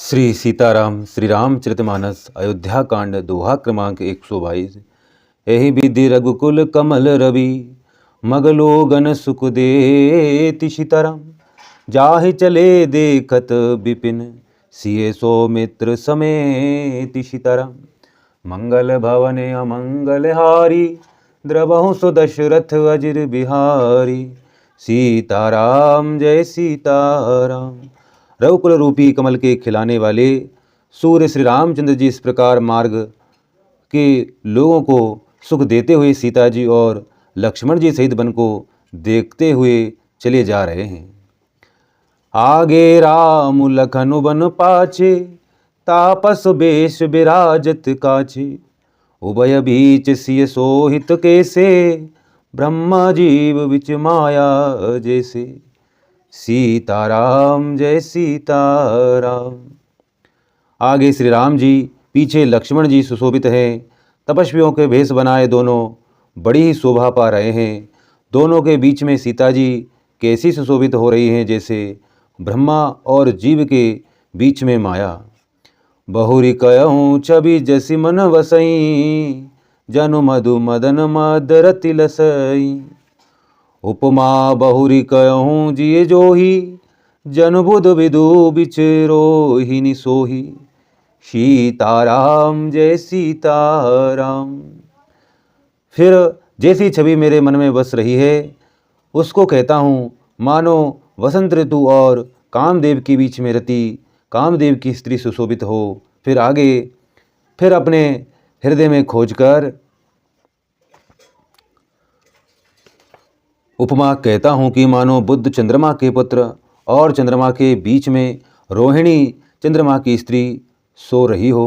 श्री सीताराम श्री रामचरितमानस अयोध्या कांड दोहा क्रमांक 122। एहि विधि रघुकुल कमल रवि मगलोगन सुख देति सीताराम। जाहि चले देखत विपिन सिए सौमित्र समेति सीताराम। मंगल भवन अमंगल हारी द्रवहु सो दशरथ अजिर बिहारी। सीताराम जय सीताराम। रघुकुल रूपी कमल के खिलाने वाले सूर्य श्री रामचंद्र जी इस प्रकार मार्ग के लोगों को सुख देते हुए सीता जी और लक्ष्मण जी सहित वन को देखते हुए चले जा रहे हैं। आगे राम लखन वन पाछे तापस बेश विराजत काछे। उभय बीच सिय सोहित कैसे ब्रह्मा जीव विच माया जैसे। सीताराम जय सीताराम। आगे श्री राम जी पीछे लक्ष्मण जी सुशोभित हैं। तपस्वियों के भेष बनाए दोनों बड़ी ही शोभा पा रहे हैं। दोनों के बीच में सीता जी कैसी सुशोभित हो रही हैं जैसे ब्रह्मा और जीव के बीच में माया। बहुरी कहूँ छवि जसि मन वसई जनु मधु मदन मदरति लसई। उपमा बहुरी कहूँ जिए जोही जन बुध विदु बिचरोहिनी सोही। सीताराम जय सीताराम। फिर जैसी छवि मेरे मन में बस रही है उसको कहता हूँ मानो वसंत ऋतु और कामदेव के बीच में रति कामदेव की स्त्री सुशोभित हो। फिर आगे फिर अपने हृदय में खोजकर उपमा कहता हूँ कि मानो बुध चंद्रमा के पुत्र और चंद्रमा के बीच में रोहिणी चंद्रमा की स्त्री सो रही हो।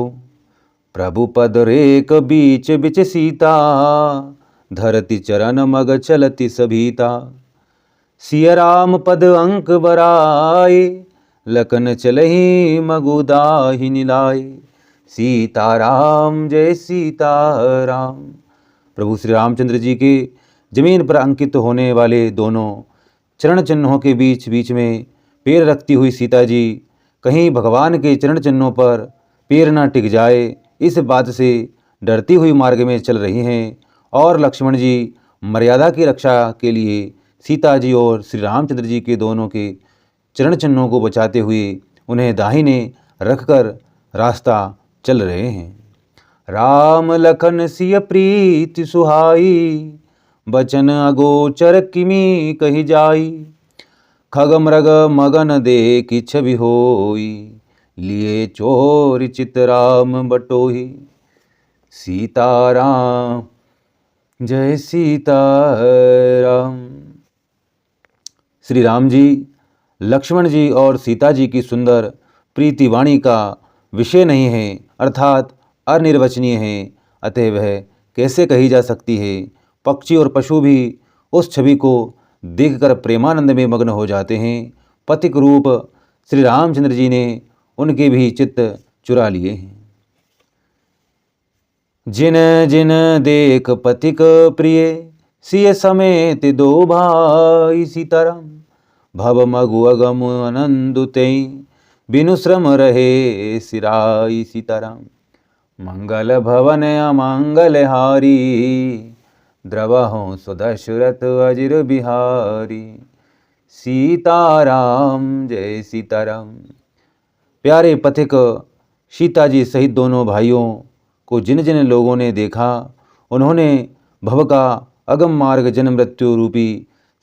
प्रभु पद रेक बीच बिच सीता धरती चरण मग चलति सभीता। सिय राम पद अंक बराए लखन चलहि मगुदाहि निलाए। सीताराम जय सीताराम। प्रभु श्री रामचंद्र जी के जमीन पर अंकित होने वाले दोनों चरण चिन्हों के बीच बीच में पैर रखती हुई सीता जी कहीं भगवान के चरण चिन्हों पर पैर न टिक जाए इस बात से डरती हुई मार्ग में चल रही हैं। और लक्ष्मण जी मर्यादा की रक्षा के लिए सीता जी और श्री रामचंद्र जी के दोनों के चरण चिन्हों को बचाते हुए उन्हें दाहिने रखकर रास्ता चल रहे हैं। राम लखन सिय प्रीति सुहाई बचन अगोचर किमी कही जाई। खग मृग मगन देखि छवि होई लिए चोर चित राम बटोही। सीताराम जय सीताराम। श्री राम जी लक्ष्मण जी और सीता जी की सुंदर प्रीति वाणी का विषय नहीं है अर्थात अनिर्वचनीय है। अतः वह कैसे कही जा सकती है। पक्षी और पशु भी उस छवि को देखकर प्रेमानंद में मग्न हो जाते हैं। पथिक रूप श्री रामचंद्र जी ने उनके भी चित्त चुरा लिए हैं। जिन जिन देख पथिक प्रिय सिय समेत दो भाई। सीताराम भव मगु अगम अनंदुतई बिनु श्रम रहे सिराई। सीताराम मंगल भवन अमंगल हारी द्रवहु सो दशरथ अजिर बिहारी। सीताराम जय सीताराम। प्यारे पथिक सीता जी सहित दोनों भाइयों को जिन जिन लोगों ने देखा उन्होंने भव का अगम मार्ग जन्म मृत्यु रूपी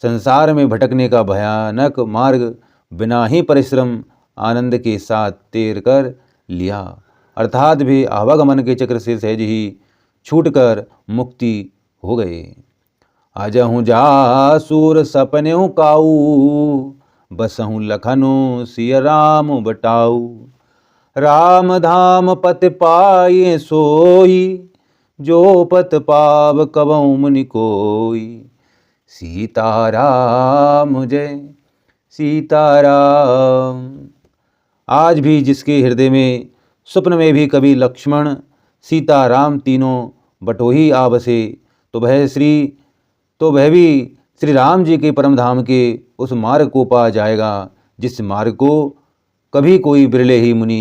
संसार में भटकने का भयानक मार्ग बिना ही परिश्रम आनंद के साथ तैर कर लिया अर्थात भी आवागमन के चक्र से सहज ही छूटकर मुक्ति हो गए। आजहूँ जासूर सपनेऊ काऊ बसहूँ लखनऊ सिय राम बटाऊ। राम धाम पत पाए सोई जो पत पाव कबहु मुनि कोई। सीताराम जय सीताराम। आज भी जिसके हृदय में स्वप्न में भी कभी लक्ष्मण सीता राम तीनों बटोही आ बसे तो वह भी श्री राम जी के परम धाम के उस मार्ग को पा जाएगा जिस मार्ग को कभी कोई बिरले ही मुनि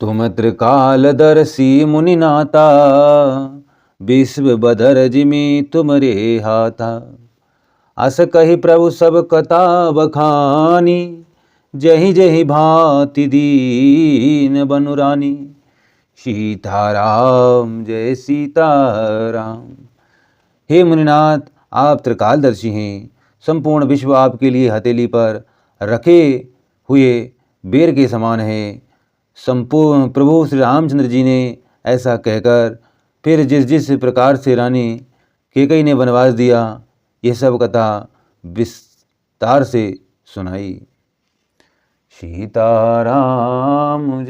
तुम त्रिकालदर्शी मुनिनाथा, विश्व बदर जिमि तुमरे हाथा। अस कहि प्रभु सब कथा बखानी, जहि जहि भांति दीन बनुरानी। सीताराम जय सीताराम। हे मुनिनाथ, आप त्रिकालदर्शी हैं। संपूर्ण विश्व आपके लिए हथेली पर रखे हुए बेर के समान है। संपूर्ण प्रभु श्री रामचंद्र जी ने ऐसा कहकर फिर जिस जिस प्रकार से रानी कैकेयी ने वनवास दिया, यह सब कथा विस्तार से सुनाई। सीताराम